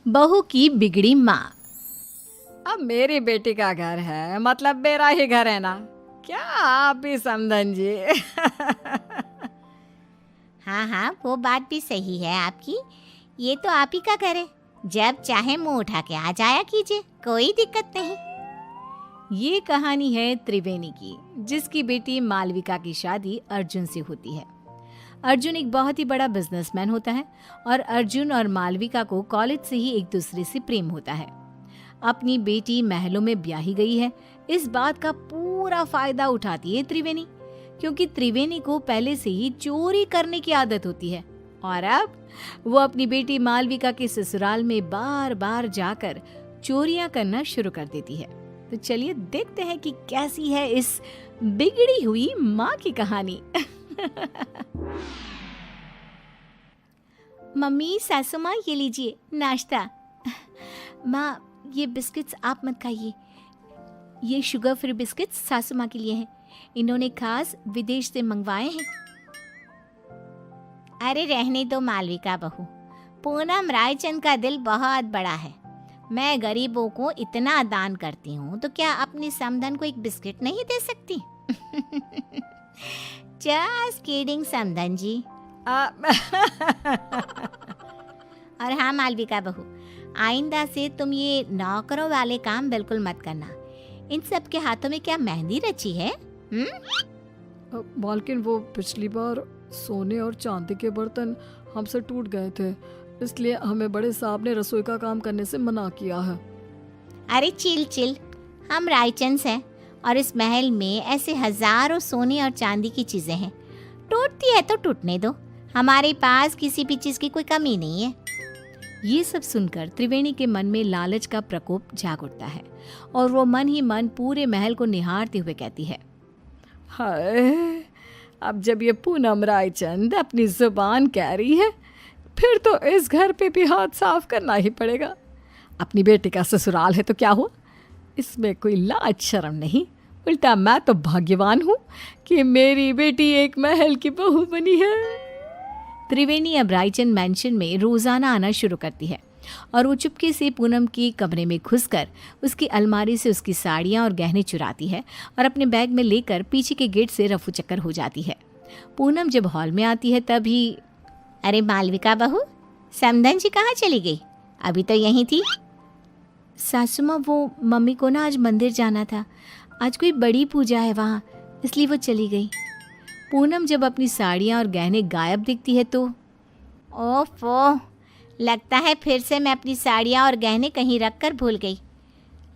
बहू की बिगड़ी माँ। अब मेरी बेटी का घर है, मतलब मेरा ही घर है ना। क्या आप भी समधन जी? हाँ हाँ, वो बात भी सही है आपकी। ये तो आप ही का घर है, जब चाहे मुंह उठा के आ जाया कीजिए, कोई दिक्कत नहीं। ये कहानी है त्रिवेणी की, जिसकी बेटी मालविका की शादी अर्जुन से होती है। अर्जुन एक बहुत ही बड़ा बिजनेसमैन होता है और अर्जुन और मालविका को कॉलेज से ही एक दूसरे से प्रेम होता है। अपनी बेटी महलों में ब्याही गई है, इस बात का पूरा फायदा उठाती है त्रिवेणी, क्योंकि त्रिवेणी को पहले से ही चोरी करने की आदत होती है और अब वो अपनी बेटी मालविका के ससुराल में बार बार जाकर चोरियां करना शुरू कर देती है। तो चलिए देखते हैं कि कैसी है इस बिगड़ी हुई माँ की कहानी। मम्मी, सासू माँ, ये लीजिए नाश्ता। माँ, ये बिस्किट्स आप मत खाइए, ये शुगर फ्री बिस्किट्स सासू माँ के लिए हैं, इन्होंने खास विदेश से मंगवाए हैं। अरे रहने दो मालविका बहू, पूनम रायचंद का दिल बहुत बड़ा है। मैं गरीबों को इतना दान करती हूँ तो क्या अपनी समधन को एक बिस्किट नहीं दे सकती? जस्ट किडिंग समधन जी। और हाँ मालविका बहू, आइंदा से तुम ये नौकरों वाले काम बिल्कुल मत करना। इन सब के हाथों में क्या मेहंदी रची है? मालकिन, वो पिछली बार सोने और चांदी के बर्तन हमसे टूट गए थे, इसलिए हमें बड़े साहब ने रसोई का काम करने से मना किया है। अरे चिल चिल, हम रायचंद हैं और इस महल में ऐसे हजारों सोने और चांदी की चीजें हैं। टूटती है तो टूटने दो, हमारे पास किसी भी चीज की कोई कमी नहीं है। ये सब सुनकर त्रिवेणी के मन में लालच का प्रकोप जाग उठता है और वो मन ही मन पूरे महल को निहारते हुए कहती है, हाय, अब जब ये पूनम रायचंद अपनी जुबान कह रही है, फिर तो इस घर पे भी हाथ साफ करना ही पड़ेगा। अपनी बेटी का ससुराल है तो क्या हुआ, इसमें कोई लाज शर्म नहीं। उल्टा मैं तो भाग्यवान हूँ कि मेरी बेटी एक महल की बहू बनी है। त्रिवेणी अब रायचंद मैंशन में रोजाना आना शुरू करती है और वो चुपके से पूनम के कमरे में घुसकर उसकी अलमारी से उसकी साड़ियाँ और गहने चुराती है और अपने बैग में लेकर पीछे के गेट से रफू चक्कर हो जाती है। पूनम जब हॉल में आती है तभी, अरे मालविका बहू, समधन जी कहाँ चली गई? अभी तो यहीं थी। सासू माँ, वो मम्मी को ना आज मंदिर जाना था, आज कोई बड़ी पूजा है वहाँ, इसलिए वो चली गई। पूनम जब अपनी साड़ियाँ और गहने गायब दिखती है तो, ओफो, लगता है फिर से मैं अपनी साड़ियाँ और गहने कहीं रख कर भूल गई।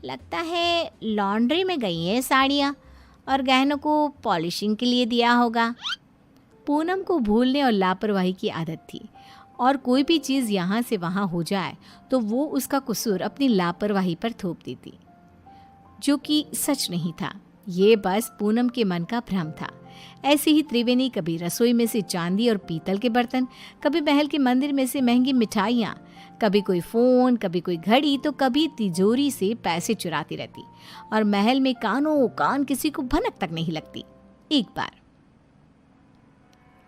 लगता है लॉन्ड्री में गई है साड़ियाँ और गहनों को पॉलिशिंग के लिए दिया होगा। पूनम को भूलने और लापरवाही की आदत थी और कोई भी चीज़ यहाँ से वहाँ हो जाए तो वो उसका कसूर अपनी लापरवाही पर थोप देती, जो कि सच नहीं था। ये बस पूनम के मन का भ्रम था। ऐसे ही त्रिवेणी कभी रसोई में से चांदी और पीतल के बर्तन, कभी महल के मंदिर में से महंगी मिठाइयाँ, कभी कोई फ़ोन, कभी कोई घड़ी, तो कभी तिजोरी से पैसे चुराती रहती और महल में कानों कान किसी को भनक तक नहीं लगती। एक बार,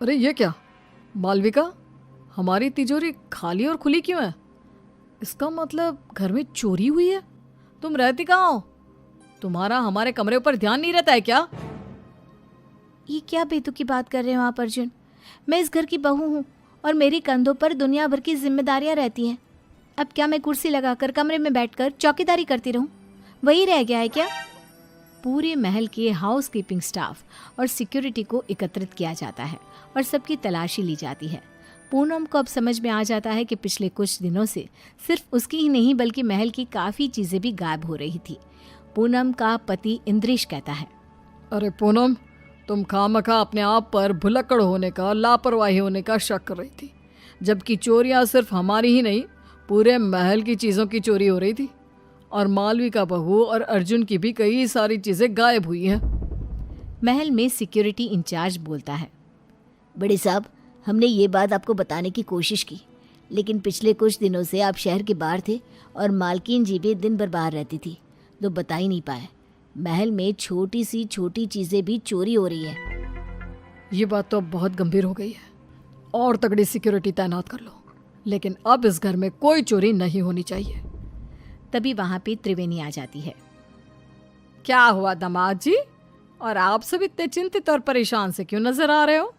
अरे ये क्या मालविका, हमारी तिजोरी खाली और खुली क्यों है? इसका मतलब घर में चोरी हुई है। तुम रहती कहाँ हो? तुम्हारा हमारे कमरे ऊपर ध्यान नहीं रहता है क्या? ये क्या बेतुकी बात कर रहे हो आप अर्जुन? मैं इस घर की बहू हूँ और मेरे कंधों पर दुनिया भर की जिम्मेदारियाँ रहती हैं। अब क्या मैं कुर्सी लगाकर कमरे में बैठकर चौकीदारी करती रहूँ? वही रह गया है क्या? पूरे महल के हाउस कीपिंग स्टाफ और सिक्योरिटी को एकत्रित किया जाता है और सबकी तलाशी ली जाती है। पूनम को अब समझ में आ जाता है कि पिछले कुछ दिनों से सिर्फ उसकी ही नहीं बल्कि महल की काफ़ी चीज़ें भी गायब हो रही थी। पूनम का पति इंद्रेश कहता है, अरे पूनम, तुम खामखा अपने आप पर भुलक्कड़ होने का, लापरवाही होने का शक कर रही थी, जबकि चोरियां सिर्फ हमारी ही नहीं, पूरे महल की चीज़ों की चोरी हो रही थी और मालविका बहू और अर्जुन की भी कई सारी चीज़ें गायब हुई हैं। महल में सिक्योरिटी इंचार्ज बोलता है, बड़े साहब, हमने ये बात आपको बताने की कोशिश की, लेकिन पिछले कुछ दिनों से आप शहर के बाहर थे और मालकिन जी भी दिन भर बाहर रहती थी, तो बता ही नहीं पाए। महल में छोटी सी छोटी चीज़ें भी चोरी हो रही है। ये बात तो अब बहुत गंभीर हो गई है और तगड़ी सिक्योरिटी तैनात कर लो। लेकिन अब इस घर में कोई चोरी नहीं होनी चाहिए। तभी वहां पे त्रिवेणी आ जाती है। क्या हुआ दामाद जी, और आप सब इतने चिंतित और परेशान से क्यों नजर आ रहे हो?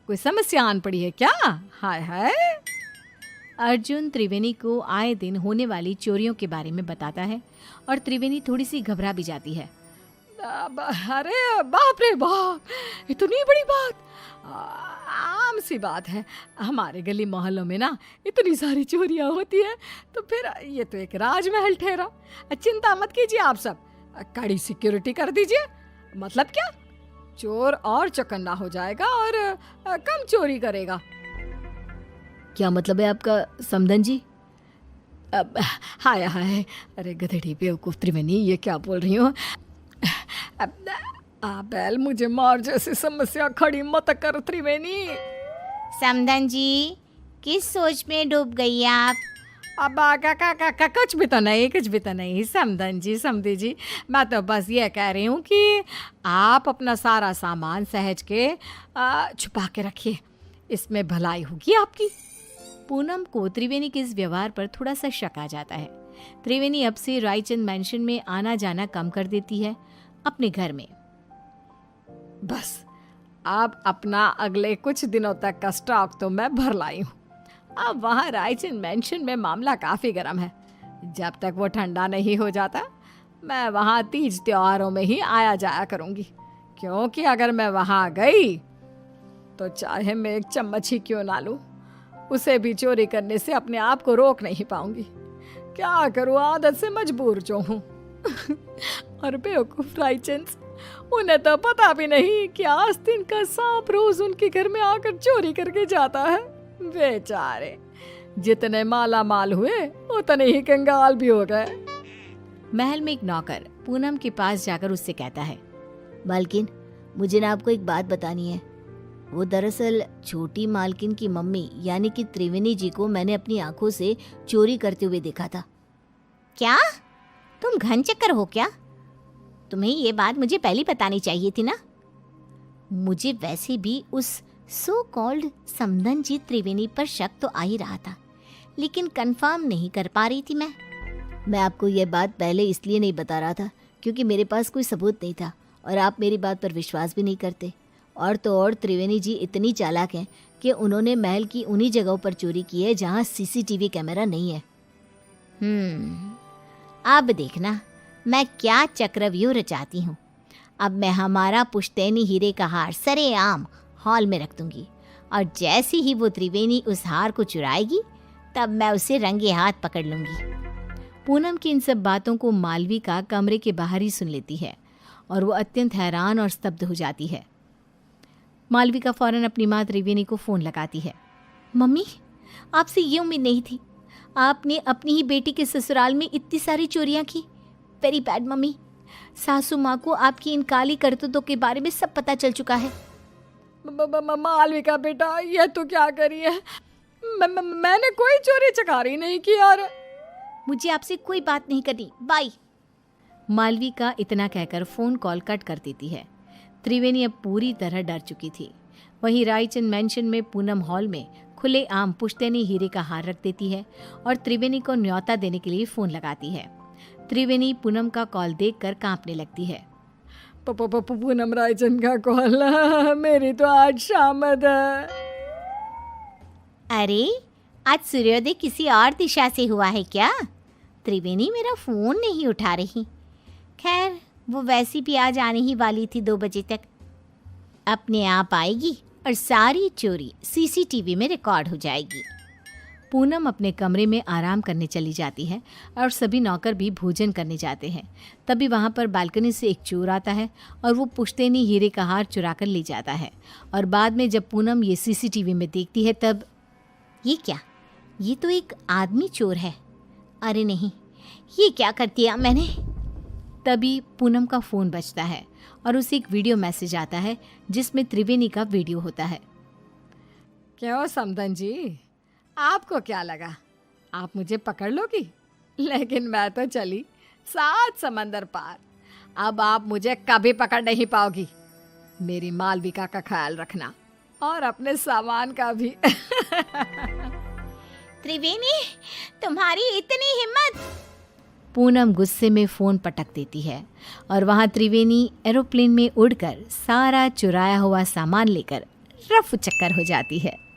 कोई समस्या आन पड़ी है क्या? हाय हाय। अर्जुन त्रिवेणी को आए दिन होने वाली चोरियों के बारे में बताता है और त्रिवेणी थोड़ी सी घबरा भी जाती है। अरे बाप रे बाप, इतनी बड़ी बात! आम सी बात है, हमारे गली मोहल्लों में ना इतनी सारी चोरियां होती है, तो फिर ये तो एक राजमहल ठहरा। चिंता मत कीजिए आप सब, कड़ी सिक्योरिटी कर दीजिए। मतलब क्या, चोर और चौकन्ना हो जाएगा और कम चोरी करेगा। क्या मतलब है आपका समधन जी? अब हाय हाय, अरे गधेड़ी बेवकूफ त्रिवेणी, ये क्या बोल रही हो? बैल मुझे मार जैसी समस्या खड़ी मत कर त्रिवेणी। समधन जी, किस सोच में डूब गई आप? अब कुछ भी तो नहीं समधन जी, समधी जी, मैं तो बस ये कह रही हूँ कि आप अपना सारा सामान सहेज के छुपा के रखिए, इसमें भलाई होगी आपकी। पूनम को त्रिवेणी के इस व्यवहार पर थोड़ा सा शक आ जाता है। त्रिवेणी अब से रायचंद मैंशन में आना जाना कम कर देती है अपने घर में। बस अब अपना अगले कुछ दिनों तक का स्टॉक तो मैं भर लाई हूँ। अब वहाँ रायचंद मैंशन में मामला काफ़ी गर्म है। जब तक वो ठंडा नहीं हो जाता, मैं वहाँ तीज त्योहारों में ही आया जाया करूँगी, क्योंकि अगर मैं वहाँ गई तो चाहे मैं एक चम्मच ही क्यों ना लूँ, उसे भी चोरी करने से अपने आप को रोक नहीं पाऊंगी। क्या करूँ, आदत से मजबूर जो हूँ। और बेवकूफ रायचंद, उन्हें तो पता भी नहीं कि आस्तीन का सांप रोज उनके घर में आकर चोरी करके जाता है। बेचारे, जितने माला माल हुए उतने ही कंगाल भी हो गए। महल में एक नौकर पूनम के पास जाकर उससे कहता है, मालकिन, मुझे ना आपको एक बात बतानी है। वो दरअसल छोटी मालकिन की मम्मी यानी कि त्रिवेणी जी को मैंने अपनी आंखों से चोरी करते हुए देखा था। क्या तुम घन चक्कर हो क्या? तुम्हें ये बात मुझे पहले बतानी चाहिए थी ना। मुझे वैसे भी उस सो कॉल्ड समधन जी त्रिवेणी पर शक तो आ ही रहा था, लेकिन कंफर्म नहीं कर पा रही थी मैं आपको ये बात पहले इसलिए नहीं बता रहा था क्योंकि मेरे पास कोई सबूत नहीं था और आप मेरी बात पर विश्वास भी नहीं करते। और तो और त्रिवेणी जी इतनी चालाक हैं कि उन्होंने महल की उन्हीं जगहों पर चोरी की है जहाँ सीसीटीवी कैमरा नहीं है। अब देखना मैं क्या चक्रव्यूह रचाती हूँ। अब मैं हमारा पुश्तैनी हीरे का हार सरेआम हॉल में रख दूंगी, और जैसे ही वो त्रिवेणी उस हार को चुराएगी तब मैं उसे रंगे हाथ पकड़ लूंगी। पूनम की इन सब बातों को मालविका कमरे के बाहर ही सुन लेती है और वो अत्यंत हैरान और स्तब्ध हो जाती है। मालविका फौरन अपनी माँ त्रिवेणी को फ़ोन लगाती है। मम्मी, आपसे ये उम्मीद नहीं थी। आपने अपनी ही बेटी के ससुराल में इतनी सारी चोरियां की। Very bad mummy. सासू माँ को आपकी इन काली करतूतों के बारे में सब पता चल चुका है। मालविका बेटा, ये तो क्या करी है? मैंने कोई चोरी चकारी नहीं की यार। मुझे आपसे कोई बात नहीं करनी, बाय। मालविका इतना कहकर फ़ोन कॉल कट कर देती है। त्रिवेणी अब पूरी तरह डर चुकी थी। वहीं रायचंद मैंशन में पूनम हॉल में खुलेआम पुश्तैनी हीरे का हार रख देती है और त्रिवेणी को न्योता देने के लिए फ़ोन लगाती है। त्रिवेणी पूनम का कॉल देखकर कांपने लगती है। पूनम, रायचंद का कॉल, मेरी तो आज शामद है। अरे, आज सूर्योदय किसी और दिशा से हुआ है क्या? त्रिवेणी मेरा फ़ोन नहीं उठा रही। खैर, वो वैसी भी आज आने ही वाली थी 2 बजे तक। अपने आप आएगी और सारी चोरी सीसीटीवी में रिकॉर्ड हो जाएगी। पूनम अपने कमरे में आराम करने चली जाती है और सभी नौकर भी भोजन करने जाते हैं। तभी वहाँ पर बालकनी से एक चोर आता है और वो पुश्तैनी हीरे का हार चुरा कर ले जाता है। और बाद में जब पूनम ये सीसीटीवी में देखती है तब, ये क्या? ये तो एक आदमी चोर है। अरे नहीं, ये क्या कर दिया मैंने? तभी पूनम का फ़ोन बजता है और उसे एक वीडियो मैसेज आता है जिसमें त्रिवेणी का वीडियो होता है। क्यों समधन जी, आपको क्या लगा आप मुझे पकड़ लोगी? लेकिन मैं तो चली 7 समंदर पार। अब आप मुझे कभी पकड़ नहीं पाओगी। मेरी मालविका का ख्याल रखना और अपने सामान का भी। त्रिवेणी, तुम्हारी इतनी हिम्मत! पूनम गुस्से में फ़ोन पटक देती है और वहाँ त्रिवेणी एरोप्लेन में उड़कर सारा चुराया हुआ सामान लेकर रफू चक्कर हो जाती है।